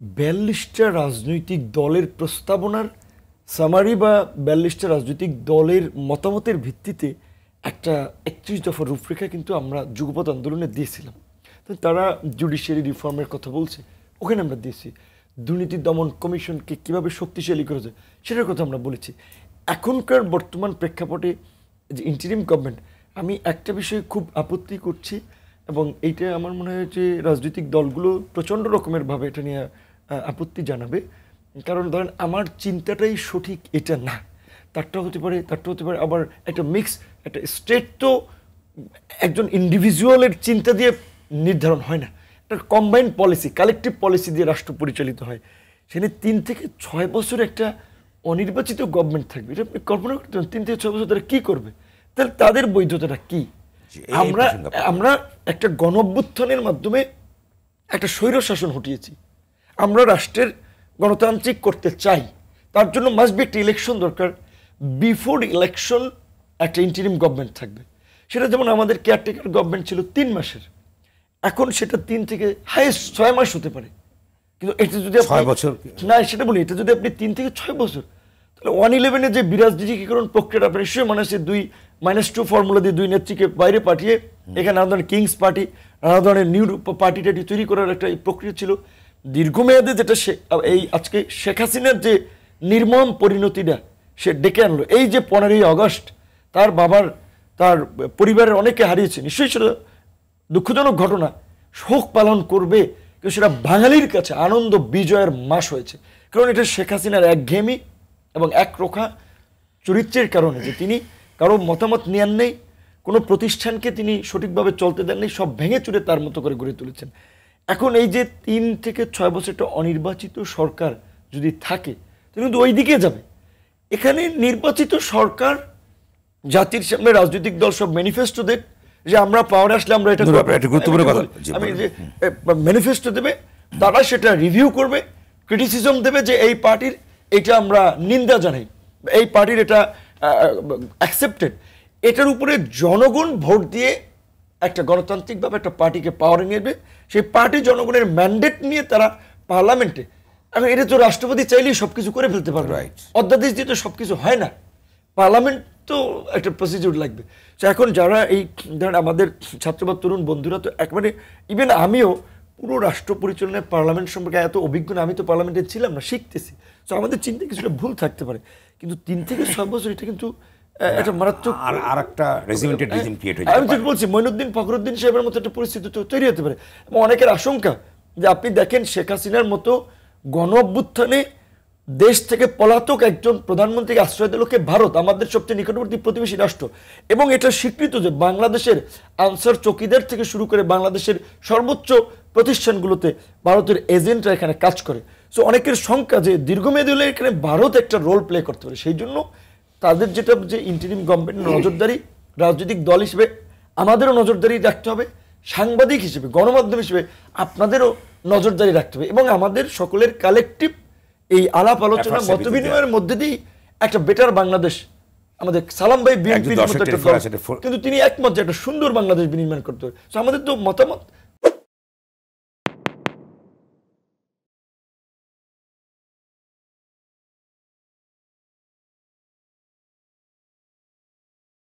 ৪২টা রাজনৈতিক দলের প্রস্তাবনার সামারি বা ৪২টা রাজনৈতিক দলের মতামতের ভিত্তিতে একটা ৩১ দফার রূপরেখা কিন্তু আমরা যুগপৎ আন্দোলনে দিয়েছিলাম। তো তারা জুডিশিয়ারি রিফর্মের কথা বলছে, ওখানে আমরা দিয়েছি। দুর্নীতি দমন কমিশনকে কীভাবে শক্তিশালী করা যায় সেটার কথা আমরা বলেছি। এখনকার বর্তমান প্রেক্ষাপটে যে ইন্টারিম গভর্নমেন্ট, আমি একটা বিষয়ে খুব আপত্তি করছি এবং এইটা আমার মনে হয় যে রাজনৈতিক দলগুলো প্রচণ্ড রকমের ভাবে এটা নিয়ে আপত্তি জানাবে। কারণ ধরেন আমার চিন্তাটাই সঠিক এটা না, তারটা হতে পারে আবার একটা মিক্স। একটা স্টেট তো একজন ইন্ডিভিজুয়ালের চিন্তা দিয়ে নির্ধারণ হয় না, একটা কম্বাইন্ড পলিসি, কালেকটিভ পলিসি দিয়ে রাষ্ট্র পরিচালিত হয়। সেখানে ৩ থেকে ৬ বছর একটা অনির্বাচিত গভর্নমেন্ট থাকবে, এটা আপনি কল্পনা করতে পারেন। ৩ থেকে ৬ বছর তারা কী করবে? তাহলে তাদের বৈধতাটা কী? আমরা একটা গণঅভ্যুত্থানের মাধ্যমে একটা স্বৈর শাসন হটিয়েছি। আমরা রাষ্ট্রের গণতান্ত্রিক করতে চাই, তার জন্য মাস্ট বি একটা ইলেকশন দরকার। বিফোর ইলেকশন একটা ইন্টারিম গভর্নমেন্ট থাকবে। সেটা যেমন আমাদের কেয়ারটেকার গভর্নমেন্ট ছিল ৩ মাসের, এখন সেটা ৩ থেকে হাইয়েস্ট ৬ মাস হতে পারে। কিন্তু এটা যদি ৬ বছর না, সেটা বলি, এটা যদি আপনি ৩ থেকে ৬ বছর, তাহলে 111-এ যে বিরাজ ডিজিটিকরণ প্রক্রিয়াটা আপনার নিশ্চয়ই মনে আছে, 2-2 ফর্মুলা দিয়ে 2 নেত্রীকে বাইরে পাঠিয়ে এখানে নানা ধরনের কিংস পার্টি, নানা ধরনের নিউ পার্টি টাটি তৈরি করার একটা প্রক্রিয়া ছিল দীর্ঘমেয়াদে, যেটা এই আজকে শেখ হাসিনার যে নির্মম পরিণতিটা সে ডেকে আনলো। এই যে 15ই আগস্ট তার বাবার, তার পরিবারের অনেকে হারিয়েছে, নিশ্চয়ই সেটা দুঃখজনক ঘটনা, শোক পালন করবে, কিন্তু সেটা বাঙালির কাছে আনন্দ বিজয়ের মাস হয়েছে। কারণ এটা শেখ হাসিনার একঘেয়েমি এবং একরোখা চরিত্রের কারণে, যে তিনি কারো মতামত নেন নেই, কোনো প্রতিষ্ঠানকে তিনি সঠিকভাবে চলতে দেননি, সব ভেঙে চুরে তার মতো করে গড়ে তুলেছেন। এখন এই যে 3 থেকে 6 বছর একটা অনির্বাচিত সরকার যদি থাকে, তিনি কিন্তু ওই দিকে যাবে। এখানে নির্বাচিত সরকার জাতির সামনে রাজনৈতিক দল সব ম্যানিফেস্টো দেখ যে আমরা পাওয়ারে আসলে আমরা এটা গুরুত্বপূর্ণ কথা, আমি যে ম্যানিফেস্টো দেবে, তারা সেটা রিভিউ করবে, ক্রিটিসিজম দেবে যে এই পার্টির এটা আমরা নিন্দা জানাই, এই পার্টির এটা অ্যাকসেপ্টেড। এটার উপরে জনগণ ভোট দিয়ে একটা গণতান্ত্রিকভাবে একটা পার্টিকে পাওয়ারে নেবে। সেই পার্টি জনগণের ম্যান্ডেট নিয়ে তারা পার্লামেন্টে, এখন এটা তো রাষ্ট্রপতি চাইলেই সবকিছু করে ফেলতে পারবে, অধ্যাদেশ দিয়ে তো সবকিছু হয় না, পার্লামেন্ট তো একটা প্রসিডিউর লাগবে। তো এখন যারা এই ধরেন আমাদের ছাত্র বা তরুণ বন্ধুরা তো একেবারে, ইভেন আমিও পুরো রাষ্ট্র পরিচালনায় পার্লামেন্ট সম্পর্কে এত অভিজ্ঞ না, আমি তো পার্লামেন্টে ছিলাম না, শিখতেছি। তো আমাদের চিন্তা কিছুটা ভুল থাকতে পারে, কিন্তু 3 থেকে 6 বছর এটা কিন্তু একটা মারাত্মক আরেকটা রেজিমেন্টেড রিজিম ক্রিয়েট হয়ে যাবে। আমি বলছি মঈনুদ্দিন ফখরুদ্দিন সাহেবের মতো একটা পরিস্থিতি তৈরি হতে পারে। এবং অনেকের আশঙ্কা যে আপনি দেখেন শেখ হাসিনার মতো গণ অভ্যুত্থানে দেশ থেকে পলাতক একজন প্রধানমন্ত্রীকে আশ্রয় দিল কে? ভারত, আমাদের সবচেয়ে নিকটবর্তী প্রতিবেশী রাষ্ট্র। এবং এটা স্বীকৃত যে বাংলাদেশের আনসার চৌকিদার থেকে শুরু করে বাংলাদেশের সর্বোচ্চ প্রতিষ্ঠানগুলোতে ভারতের এজেন্টরা এখানে কাজ করে। সো অনেকের শঙ্কা যে দীর্ঘমেয়াদী হলে এখানে ভারত একটা রোল প্লে করতে পারে। সেই জন্য তাদের যেটা যে ইন্টারিম গভর্নমেন্টের নজরদারি, রাজনৈতিক দল হিসেবে আমাদেরও নজরদারি রাখতে হবে, সাংবাদিক হিসেবে, গণমাধ্যম হিসেবে আপনাদেরও নজরদারি রাখতে হবে, এবং আমাদের সকলের কালেকটিভ এই আলাপ আলোচনা মত বিনিময়ের মধ্যে দিয়ে একটা বেটার বাংলাদেশ, আমাদের সালাম ভাই বিএনপির মতো একটা, কিন্তু তিনি একমত যে একটা সুন্দর বাংলাদেশ বিনির্মাণ করতে হবে। আমাদের তো মতামত